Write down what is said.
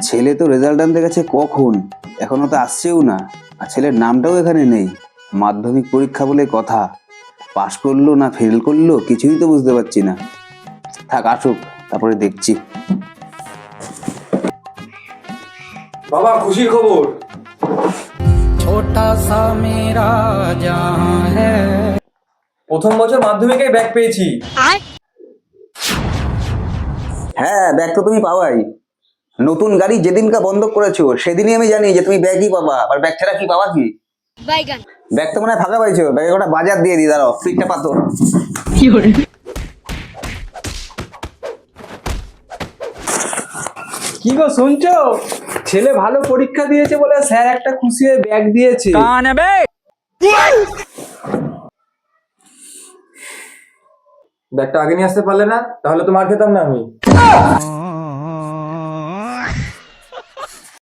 ছেলে তো রেজাল্ট আনতে গেছে কখন, এখনো তো আসছেও না। আর ছেলের নামটাও এখানে নেই। মাধ্যমিক পরীক্ষা বলে কথা, পাশ করলো না ফেল করলো কিছুই তো বুঝতে পারছি না। থাক আসুক, তারপরে দেখছি। বাবা খুশির খবর। छोटा सा मेरा जहां है। প্রথম বছর মাধ্যমিকে ব্যাক পেয়েছি। হ্যাঁ, ব্যাগ তো তুমি পাওয়াই। নতুন গাড়ি যেদিনকা বন্ধ করেছো সেদিনই আমি জানি যে তুমি ব্যাগই পাবা, আর ব্যাগ ছাড়া কি পাবা কি? ব্যাগ তো মনে হয় ফাঁকা পাইছো, ব্যাগে ওটা বাজার দিয়ে দিই, দাঁড়াও ফিটটা পাতো। কি গো শুনছো, ছেলে ভালো পরীক্ষা দিয়েছে বলে স্যার একটা খুশি হয়ে ব্যাগ দিয়েছে। ব্যাগটা আগে নিয়ে আসতে পারলে না, তাহলে তো মার খেতাম না আমি।